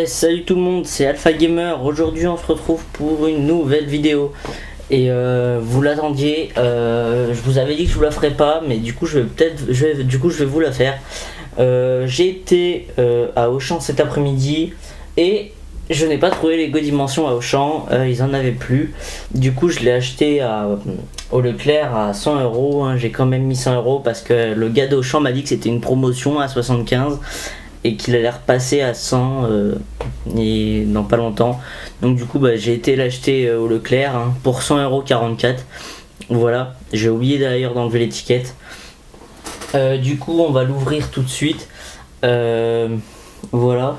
Salut tout le monde, c'est Alpha Gamer. Aujourd'hui on se retrouve pour une nouvelle vidéo. Et vous l'attendiez, je vous avais dit que je vous la ferais pas, mais du coup je vais vous la faire. J'ai été à Auchan cet après-midi et je n'ai pas trouvé les Lego Dimensions à Auchan, ils en avaient plus. Du coup je l'ai acheté au Leclerc à 100 euros. J'ai quand même mis 100 euros parce que le gars d'Auchan m'a dit que c'était une promotion à 75 et qu'il allait repasser à 100 et dans pas longtemps. Donc du coup j'ai été l'acheter au Leclerc pour 100,44 €. Voilà, j'ai oublié d'ailleurs d'enlever l'étiquette. Du coup on va l'ouvrir tout de suite. Voilà.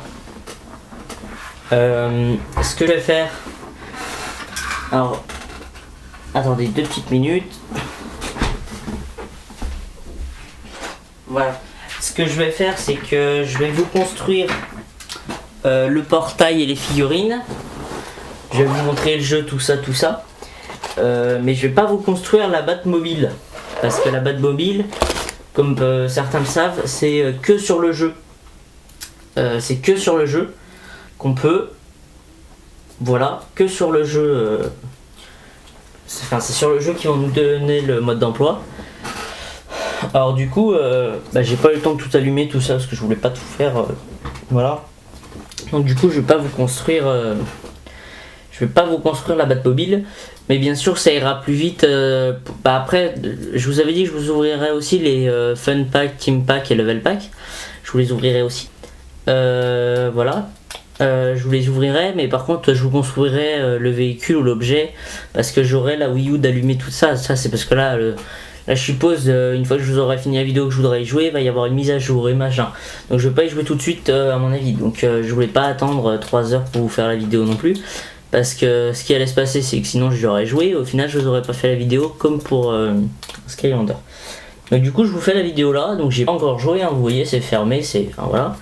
Ce que je vais faire, alors attendez 2 petites minutes. Voilà, ce que je vais faire, c'est que je vais vous construire le portail et les figurines. Je vais vous montrer le jeu, tout ça. Mais je vais pas vous construire la Batmobile, parce que la Batmobile, comme certains le savent, c'est que sur le jeu. C'est que sur le jeu qu'on peut. Voilà, que sur le jeu. C'est sur le jeu qu'ils vont nous donner le mode d'emploi. Alors du coup, j'ai pas eu le temps de tout allumer, tout ça, parce que je voulais pas tout faire. Voilà. Donc du coup, je vais pas vous construire la Batmobile, mais bien sûr ça ira plus vite. Après, je vous avais dit que je vous ouvrirai aussi les Fun Pack, Team Pack et Level Pack. Je vous les ouvrirai aussi. Voilà. Je vous les ouvrirai, mais par contre je vous construirai le véhicule ou l'objet, parce que j'aurai la Wii U d'allumer tout ça. Ça c'est parce que là je suppose, une fois que je vous aurai fini la vidéo, que je voudrais y jouer, il va y avoir une mise à jour et machin. Donc je vais pas y jouer tout de suite à mon avis. Donc je voulais pas attendre 3 heures pour vous faire la vidéo non plus. Parce que ce qui allait se passer, c'est que sinon j'aurais joué. Au final, je vous aurais pas fait la vidéo comme pour Skylander. Donc du coup, je vous fais la vidéo là. Donc j'ai pas encore joué, vous voyez, c'est fermé. Voilà.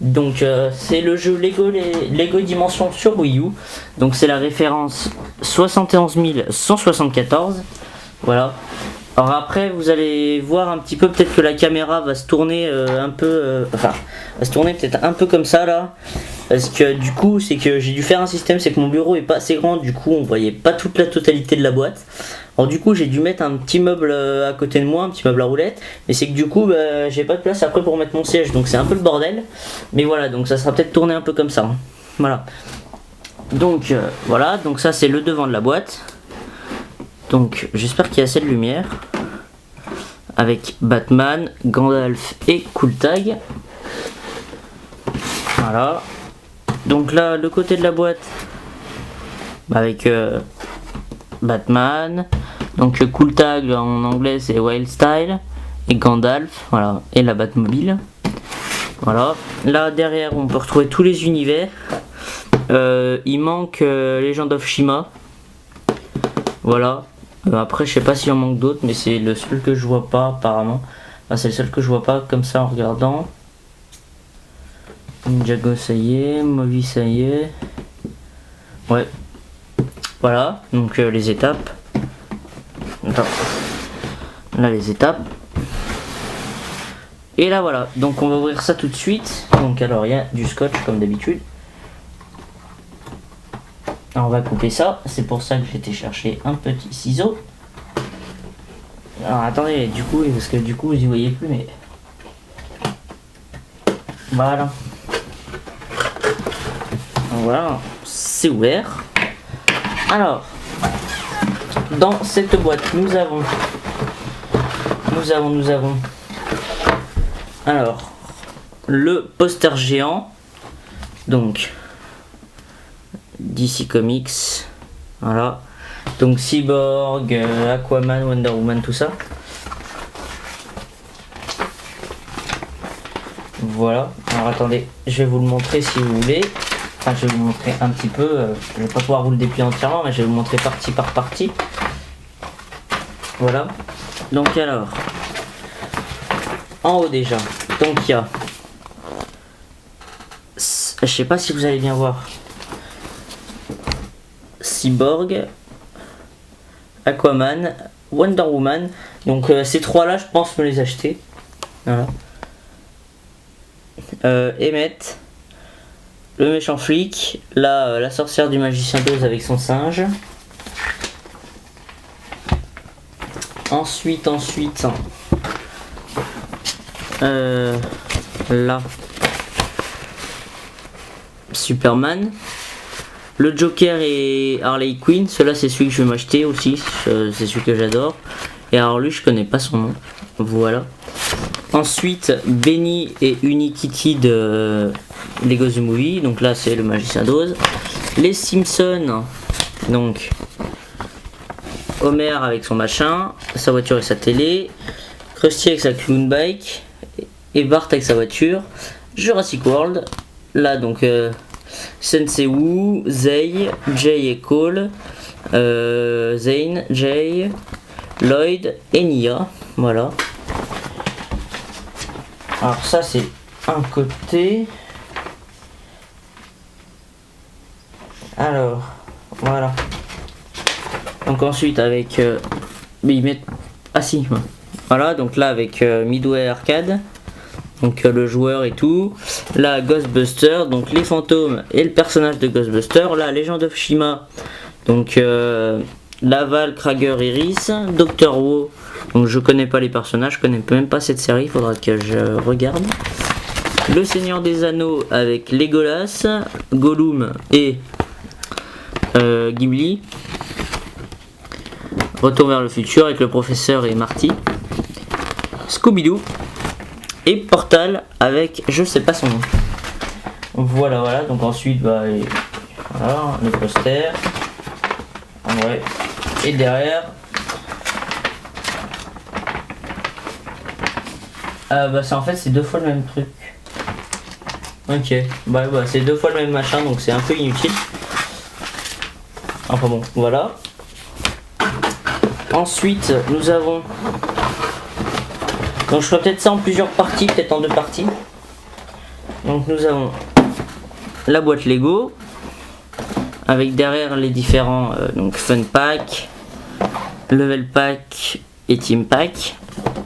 Donc c'est le jeu Lego Dimensions sur Wii U. Donc c'est la référence 71 174. Voilà. Alors après vous allez voir un petit peu, peut-être que la caméra va se tourner va se tourner peut-être un peu comme ça là, parce que du coup c'est que j'ai dû faire un système, c'est que mon bureau est pas assez grand, du coup on voyait pas toute la totalité de la boîte. Alors du coup j'ai dû mettre un petit meuble à côté de moi, un petit meuble à roulettes, mais c'est que du coup j'ai pas de place après pour mettre mon siège, donc c'est un peu le bordel. Mais voilà, donc ça sera peut-être tourné un peu comme ça. Voilà. Donc voilà, donc ça c'est le devant de la boîte. Donc j'espère qu'il y a assez de lumière. Avec Batman, Gandalf et Cool Tag. Voilà. Donc là, le côté de la boîte, avec Batman. Donc Cool Tag en anglais c'est Wild Style. Et Gandalf, voilà. Et la Batmobile. Voilà. Là derrière on peut retrouver tous les univers. Il manque Legend of Shima. Voilà. Après je sais pas s'il en manque d'autres, mais c'est le seul que je vois pas apparemment. Enfin, c'est le seul que je vois pas comme ça en regardant. Ninjago ça y est, Movi ça y est. Ouais. Voilà, donc les étapes. Attends. Là les étapes. Et là voilà, donc on va ouvrir ça tout de suite. Donc alors il y a du scotch comme d'habitude. Alors, on va couper ça, c'est pour ça que j'ai été chercher un petit ciseau. Alors attendez, du coup, parce que du coup vous y voyez plus, mais voilà. Voilà, c'est ouvert. Alors, dans cette boîte, nous avons. Alors, le poster géant. Donc, DC Comics, voilà. Donc Cyborg, Aquaman, Wonder Woman, tout ça. Voilà. Alors attendez, je vais vous le montrer si vous voulez. Enfin, je vais vous montrer un petit peu. Je vais pas pouvoir vous le déplier entièrement, mais je vais vous montrer partie par partie. Voilà. Donc alors, en haut déjà. Donc il y a. Je sais pas si vous allez bien voir. Cyborg, Aquaman, Wonder Woman. Donc ces trois là je pense me les acheter. Voilà. Emmett, le méchant flic, là la sorcière du magicien d'Oz avec son singe. Ensuite, là, Superman, le Joker et Harley Quinn. Celui-là c'est celui que je vais m'acheter aussi, c'est celui que j'adore. Et alors lui je connais pas son nom, voilà. Ensuite Benny et Unikitty de Lego The Movie, donc là c'est le magicien d'Oz. Les Simpsons, donc Homer avec son machin, sa voiture et sa télé, Krusty avec sa clown bike et Bart avec sa voiture. Jurassic World, là donc Sensei Wu, Zay, Jay et Cole, Zane, Jay, Lloyd et Nia, voilà. Alors ça c'est un côté. Alors voilà. Donc ensuite avec ils mettent voilà, donc là avec Midway Arcade, donc le joueur et tout. Là Ghostbusters, donc les fantômes et le personnage de Ghostbusters. Là Legend of Shima, donc Laval, Krager, Iris, Dr. Wu. Donc je connais pas les personnages, je connais même pas cette série, il faudra que je regarde. Le Seigneur des Anneaux avec Legolas, Gollum et Gimli. Retour vers le futur avec le professeur et Marty. Scooby-Doo et Portal avec je sais pas son nom. Voilà, donc ensuite voilà, le poster. Ouais. Et derrière c'est en fait c'est 2 fois le même truc. Ok, bah c'est 2 fois le même machin, donc c'est un peu inutile. Enfin bon, voilà. Ensuite, nous avons. Donc je ferai peut-être ça en plusieurs parties, peut-être en 2 parties. Donc nous avons la boîte Lego avec derrière les différents donc Fun Pack, Level Pack et Team Pack.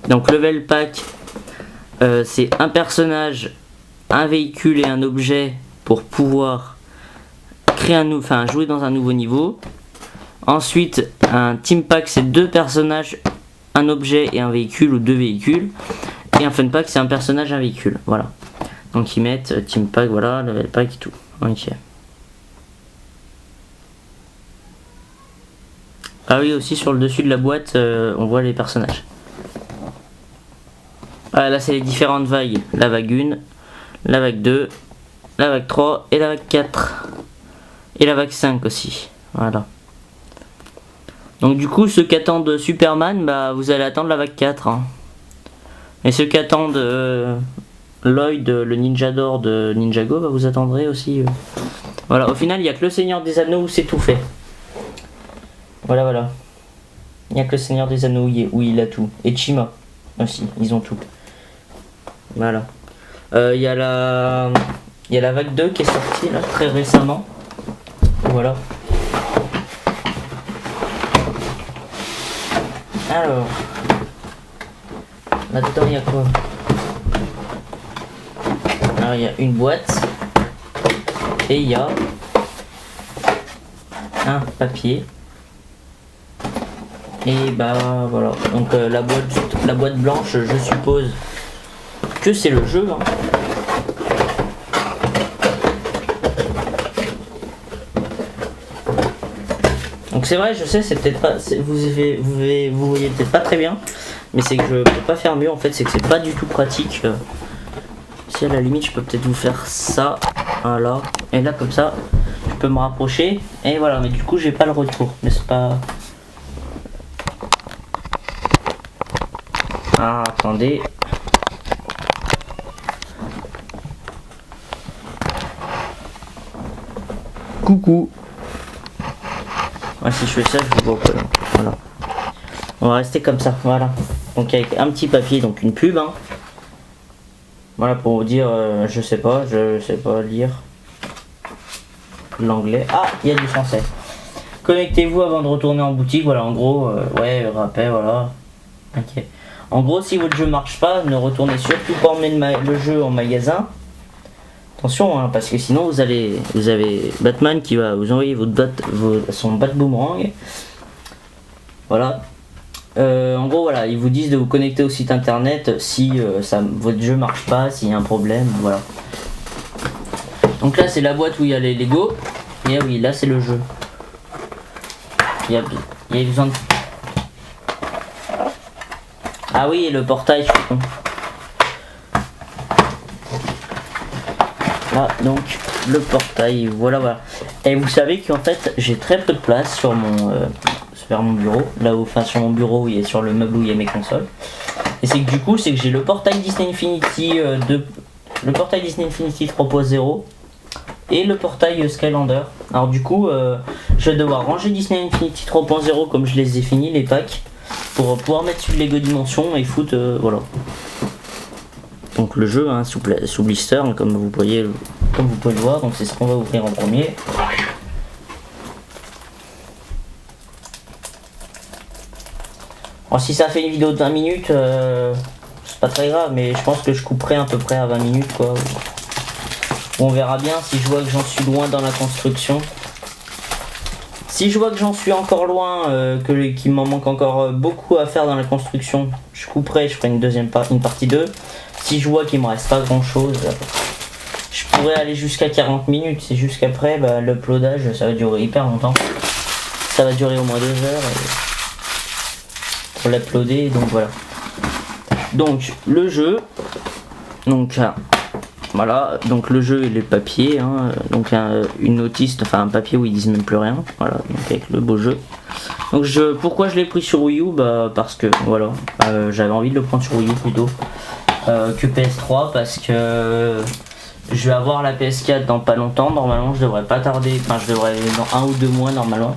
Donc Level Pack, c'est un personnage, un véhicule et un objet pour pouvoir créer jouer dans un nouveau niveau. Ensuite, un Team Pack, c'est 2 personnages, un objet et un véhicule ou 2 véhicules. Et un Fun Pack, c'est un personnage, un véhicule. Voilà. Donc ils mettent Team Pack, voilà, Level Pack et tout. Ok. Ah oui, aussi sur le dessus de la boîte, on voit les personnages. Ah, là, c'est les différentes vagues. La vague 1, la vague 2, la vague 3 et la vague 4. Et la vague 5 aussi. Voilà. Donc du coup ceux qui attendent Superman, vous allez attendre la vague 4 hein. Et ceux qui attendent Lloyd, le ninja d'or de Ninjago, vous attendrez aussi voilà, au final il n'y a que le Seigneur des Anneaux où c'est tout fait. Voilà. Il n'y a que le Seigneur des Anneaux où il a tout. Et Chima aussi, ils ont tout. Voilà. Il y a la vague 2 qui est sortie là très récemment. Voilà. Alors, là-dedans il y a quoi? Alors il y a une boîte et il y a un papier et voilà. Donc la boîte blanche, je suppose que c'est le jeu hein. Donc c'est vrai, je sais, c'est peut-être pas, vous voyez peut-être pas très bien, mais c'est que je peux pas faire mieux en fait, c'est que c'est pas du tout pratique. Si à la limite je peux peut-être vous faire ça, voilà, et là comme ça, je peux me rapprocher, et voilà, mais du coup j'ai pas le retour, n'est-ce pas? Ah, attendez. Coucou. Si je fais ça, je vous vois pas. Voilà. On va rester comme ça, voilà. Donc avec un petit papier, donc une pub. Hein. Voilà pour vous dire, je sais pas lire l'anglais. Ah, il y a du français. Connectez-vous avant de retourner en boutique. Voilà, en gros, ouais, rappel, voilà. Ok. En gros, si votre jeu marche pas, ne retournez surtout pas emmener le jeu en magasin. Attention, hein, parce que sinon vous avez Batman qui va vous envoyer son bat boomerang. Voilà. En gros, voilà, ils vous disent de vous connecter au site internet si votre jeu marche pas, s'il y a un problème, voilà. Donc là, c'est la boîte où il y a les Lego. Et oui, là, c'est le jeu. Il y a besoin de... Ah oui, le portail, je suis con. Là, donc, le portail, voilà. Et vous savez qu'en fait, j'ai très peu de place sur mon bureau, là où, enfin sur mon bureau où il y a sur le meuble où il y a mes consoles. Et c'est que du coup, c'est que j'ai le portail Disney Infinity le portail Disney Infinity 3.0 et le portail Skylander. Alors du coup, je vais devoir ranger Disney Infinity 3.0 comme je les ai finis les packs pour pouvoir mettre sur Lego Dimension et foutre voilà. Donc le jeu hein, sous blister hein, comme vous pouvez le voir. Donc c'est ce qu'on va ouvrir en premier. Alors si ça fait une vidéo de 20 minutes, c'est pas très grave, mais je pense que je couperai à peu près à 20 minutes quoi. On verra bien si je vois que j'en suis loin dans la construction. Si je vois que j'en suis encore loin, qu'il m'en manque encore beaucoup à faire dans la construction, je couperai, je ferai une partie 2. Si je vois qu'il me reste pas grand chose, je pourrais aller jusqu'à 40 minutes. C'est juste qu'après, l'uploadage ça va durer hyper longtemps. Ça va durer au moins 2 heures. Pour l'uploader, donc voilà. Donc le jeu, donc voilà, donc le jeu et les papiers, hein, donc une notice, enfin un papier où ils disent même plus rien, voilà, donc avec le beau jeu. Donc pourquoi je l'ai pris sur Wii U, parce que voilà, j'avais envie de le prendre sur Wii U plutôt que PS3 parce que je vais avoir la PS4 dans pas longtemps, normalement je devrais pas tarder, enfin je devrais dans 1 ou 2 mois normalement.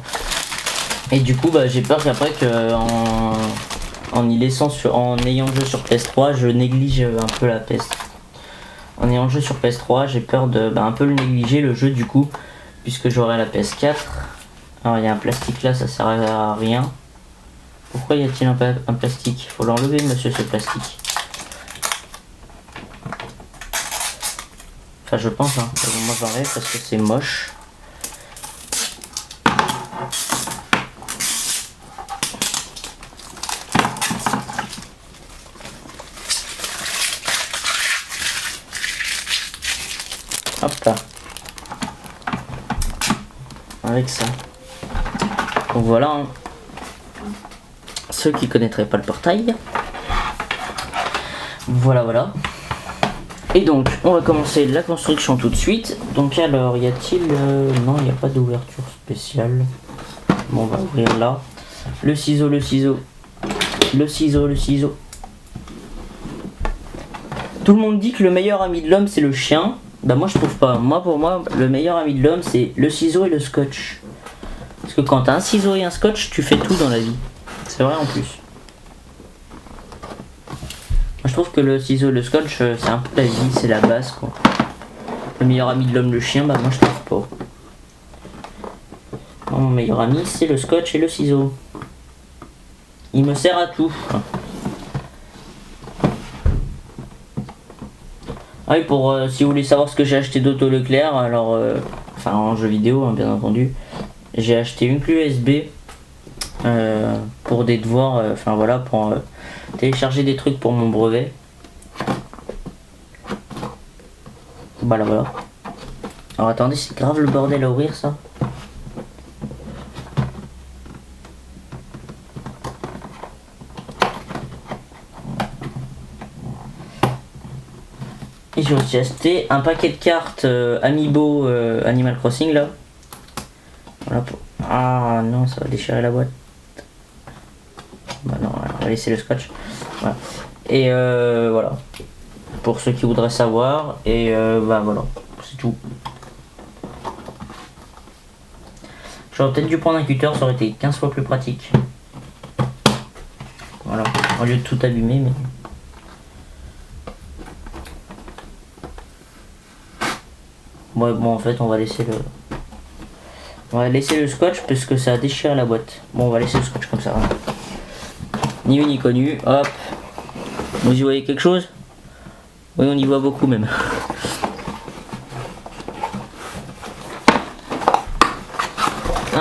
Et du coup j'ai peur qu'après en ayant le jeu sur PS3 je néglige un peu la PS. En ayant le jeu sur PS3 j'ai peur de un peu le négliger le jeu du coup puisque j'aurai la PS4. Alors il y a un plastique là, ça sert à rien. Pourquoi y a-t-il un plastique? Faut l'enlever monsieur ce plastique. Enfin je pense hein, moi j'enlève parce que c'est moche. Hop là. Avec ça. Donc voilà. Hein. Ceux qui connaîtraient pas le portail. Voilà. Et donc, on va commencer la construction tout de suite. Donc alors, y a-t-il... non, il n'y a pas d'ouverture spéciale. Bon, on va ouvrir là. Le ciseau. Tout le monde dit que le meilleur ami de l'homme, c'est le chien. Moi je trouve pas. Pour moi, le meilleur ami de l'homme c'est le ciseau et le scotch. Parce que quand t'as un ciseau et un scotch, tu fais tout dans la vie. C'est vrai en plus. Moi je trouve que le ciseau et le scotch c'est un peu la vie, c'est la base quoi. Le meilleur ami de l'homme, le chien, moi je trouve pas. Mon meilleur ami c'est le scotch et le ciseau. Il me sert à tout. Ah oui, si vous voulez savoir ce que j'ai acheté d'Auto Leclerc, alors, enfin en jeu vidéo hein, bien entendu, j'ai acheté une clé USB pour des devoirs, enfin voilà, pour télécharger des trucs pour mon brevet. Voilà. Alors attendez, c'est grave le bordel à ouvrir ça. Et j'ai aussi acheté un paquet de cartes Amiibo Animal Crossing là. Voilà pour... Ah non, ça va déchirer la boîte. Non, on va laisser le scotch. Voilà. Et voilà. Pour ceux qui voudraient savoir. Et voilà, c'est tout. J'aurais peut-être dû prendre un cutter, ça aurait été 15 fois plus pratique. Voilà, au lieu de tout abîmer, mais... Ouais, bon en fait on va laisser le scotch parce que ça déchire la boîte. Bon on va laisser le scotch comme ça. Hein. Ni vu ni connu, hop. Vous y voyez quelque chose? Oui on y voit beaucoup même.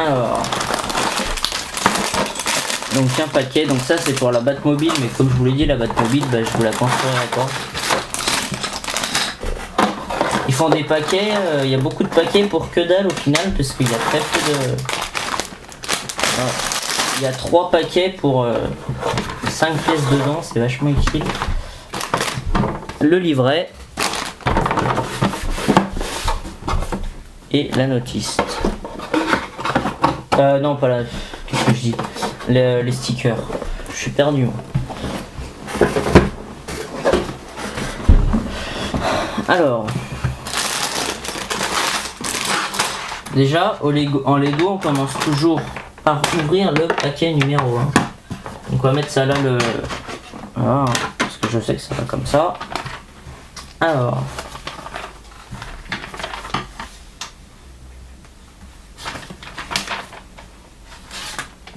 Alors, donc un paquet, donc ça c'est pour la Batmobile, mais comme je vous l'ai dit, la Batmobile, bah, je vous la construirai pas. Ils font des paquets, il y a beaucoup de paquets pour que dalle au final, parce qu'il y a très peu de... Alors, il y a 3 paquets pour 5 pièces dedans, c'est vachement utile. Le livret. Et la notice. Non, pas la... Qu'est-ce que je dis, les stickers. Je suis perdu. Moi. Alors... Déjà, en Lego, on commence toujours par ouvrir le paquet numéro 1. Donc on va mettre ça là, voilà, parce que je sais que ça va comme ça. Alors...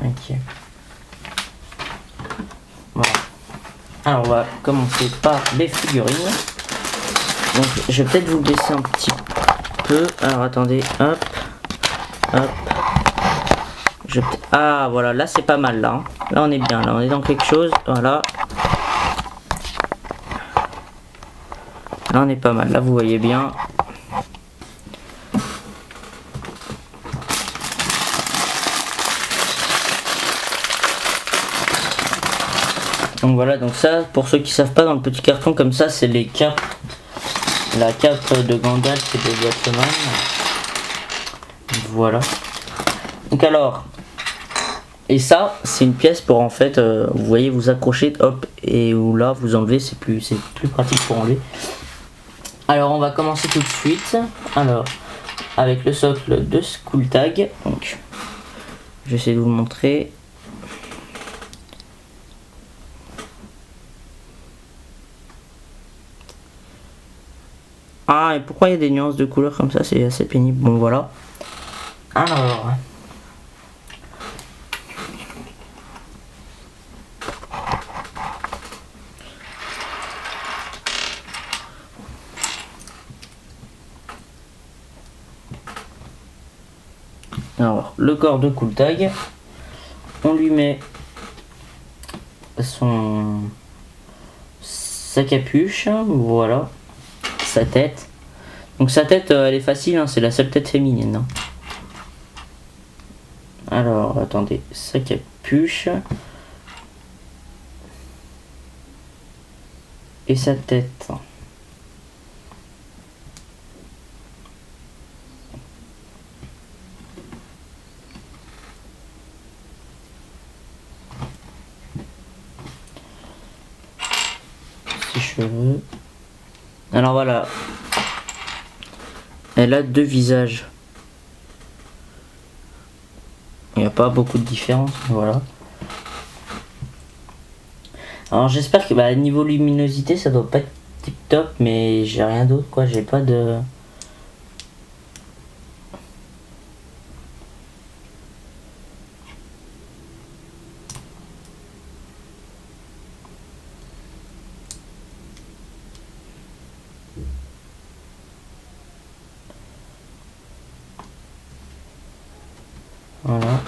Ok. Voilà. Alors on va commencer par les figurines. Donc je vais peut-être vous baisser un petit peu. Alors attendez, hop, hop. Ah voilà, là c'est pas mal là. Hein. Là on est bien, là on est dans quelque chose. Voilà. Là on est pas mal, là vous voyez bien. Donc voilà, donc ça, pour ceux qui savent pas, dans le petit carton comme ça, c'est les capes. La cape de Gandalf et de Batman. Voilà. Donc alors, et ça, c'est une pièce pour en fait, vous voyez, vous accrocher, hop, et ou là, vous enlevez, c'est plus pratique pour enlever. Alors, on va commencer tout de suite. Alors, avec le socle de Skull Tag. Donc, je vais essayer de vous montrer. Ah, et pourquoi il y a des nuances de couleurs comme ça, c'est assez pénible. Bon, voilà. Alors... Alors, le corps de Skull Tag, on lui met sa capuche, voilà, sa tête. Donc sa tête, elle est facile, hein, c'est la seule tête féminine. Hein. Alors, attendez, sa capuche et sa tête. Cheveux. Alors voilà, elle a 2 visages. Il n'y a pas beaucoup de différence, voilà. Alors j'espère que niveau luminosité ça doit pas être tip top, mais j'ai rien d'autre quoi, j'ai pas de... Voilà.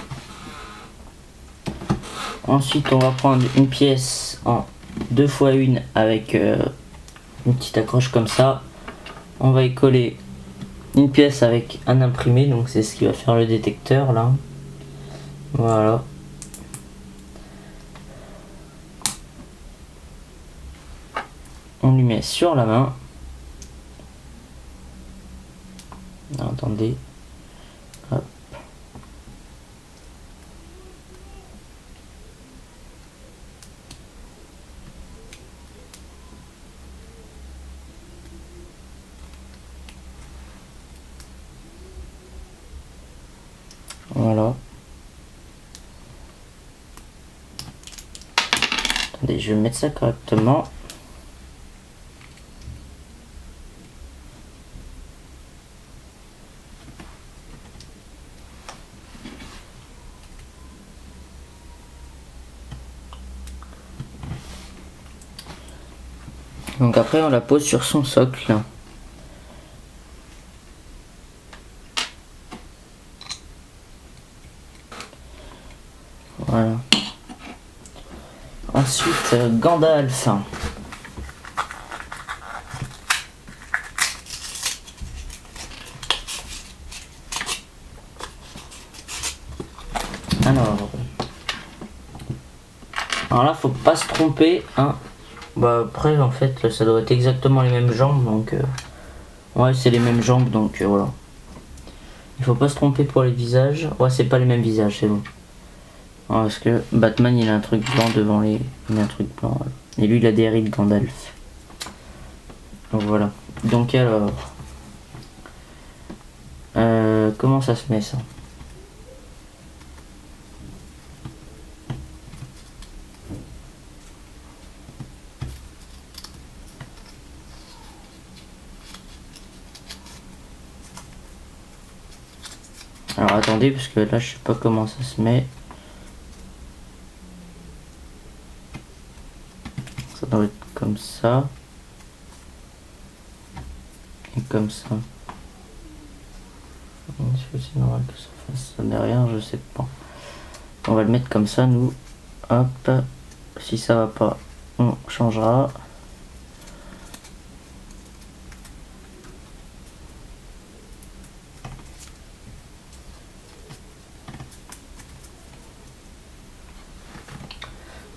Ensuite, on va prendre une pièce en 2x1 avec une petite accroche comme ça. On va y coller une pièce avec un imprimé, donc c'est ce qui va faire le détecteur là. Voilà. On lui met sur la main. Non, attendez. Hop. Voilà. Attendez, je vais mettre ça correctement. Donc après on la pose sur son socle. Voilà. Ensuite, Gandalf. Alors là, faut pas se tromper, hein. Bah après, en fait, ça doit être exactement les mêmes jambes, donc ouais, c'est les mêmes jambes, donc voilà. Il faut pas se tromper pour les visages. Ouais, c'est pas les mêmes visages, c'est bon. Ouais, parce que Batman, il a un truc blanc devant les, il a un truc blanc. Voilà. Et lui, il a des rides Gandalf. Donc voilà. Donc alors, comment ça se met ça? Alors attendez, parce que là je sais pas comment ça se met. Ça doit être comme ça. Et comme ça. Est-ce que c'est normal que ça fasse ça derrière? Je sais pas. On va le mettre comme ça, nous. Hop. Si ça va pas, on changera.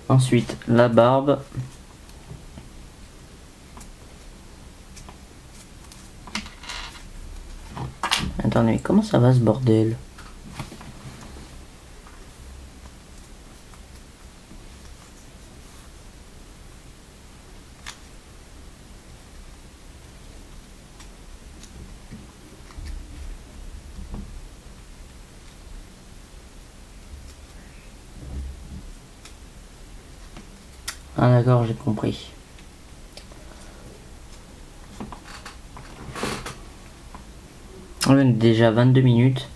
Ensuite, la barbe. Attendez, mais comment ça va ce bordel? Ah d'accord, j'ai compris. On est déjà 22 minutes.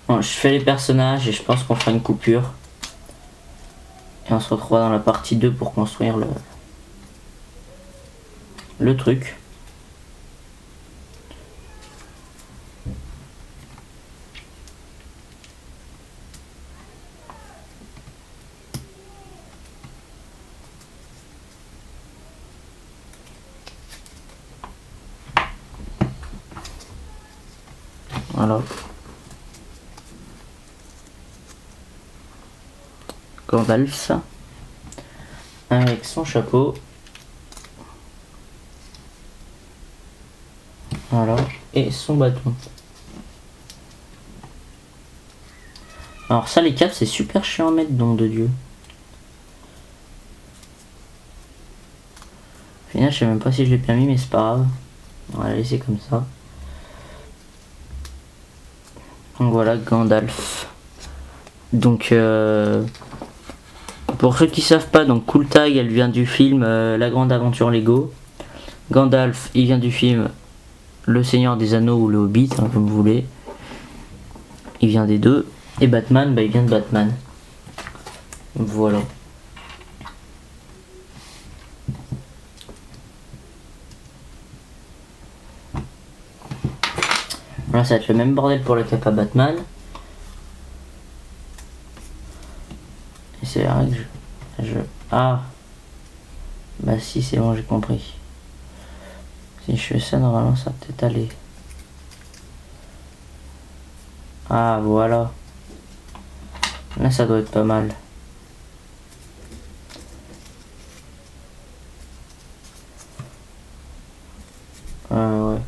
Bon, je fais les personnages et je pense qu'on fera une coupure. Et on se retrouvera dans la partie 2 pour construire le truc. Voilà. Gandalf avec son chapeau. Voilà. Et son bâton. Alors ça, les capes, c'est super chiant à mettre, donc de Dieu. Au final, je sais même pas si je l'ai bien mis, mais c'est pas grave. On va la laisser comme ça. Donc voilà, Gandalf. Donc pour ceux qui savent pas, donc Cool Tag, elle vient du film La Grande Aventure Lego. Gandalf, il vient du film Le Seigneur des Anneaux ou Le Hobbit, hein, comme vous voulez. Il vient des deux. Et Batman, bah, il vient de Batman. Voilà. Là, ça va être le même bordel pour le cap à Batman. Et c'est vrai que Ah. Bah si, c'est bon, j'ai compris. Si je fais ça, normalement, ça va peut-être aller. Ah, voilà. Là, ça doit être pas mal. Ouais.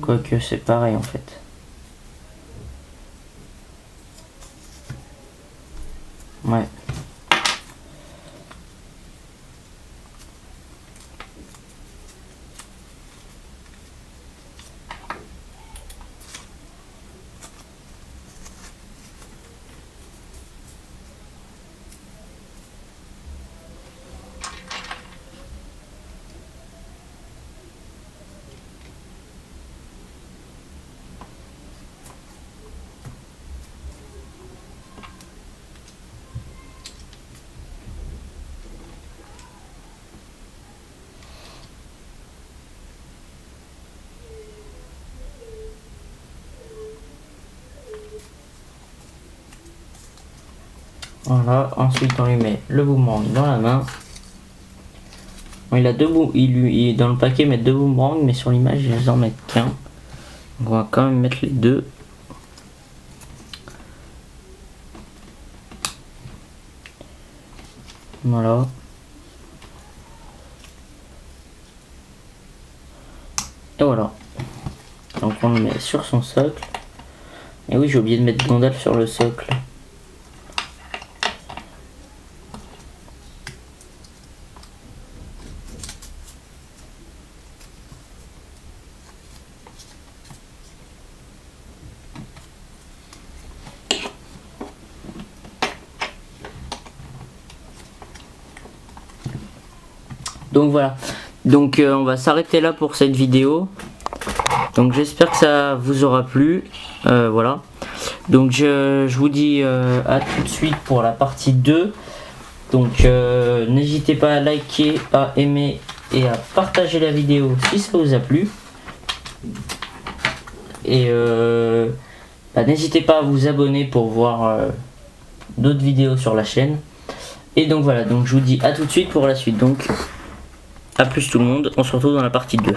Quoique, c'est pareil, en fait. Ouais. Voilà, ensuite on lui met le boomerang dans la main. Bon, il a il est dans le paquet mettre 2 boomerangs, mais sur l'image il vient d'en mettre qu'un. On va quand même mettre les 2. Voilà. Et voilà. Donc on le met sur son socle. Et oui, j'ai oublié de mettre Gandalf sur le socle. Donc voilà. Donc on va s'arrêter là pour cette vidéo. Donc j'espère que ça vous aura plu. Voilà. Donc je vous dis à tout de suite pour la partie 2. Donc n'hésitez pas à liker, à aimer et à partager la vidéo si ça vous a plu. Et n'hésitez pas à vous abonner pour voir d'autres vidéos sur la chaîne. Et donc voilà, donc je vous dis à tout de suite pour la suite. Donc à plus tout le monde, on se retrouve dans la partie 2.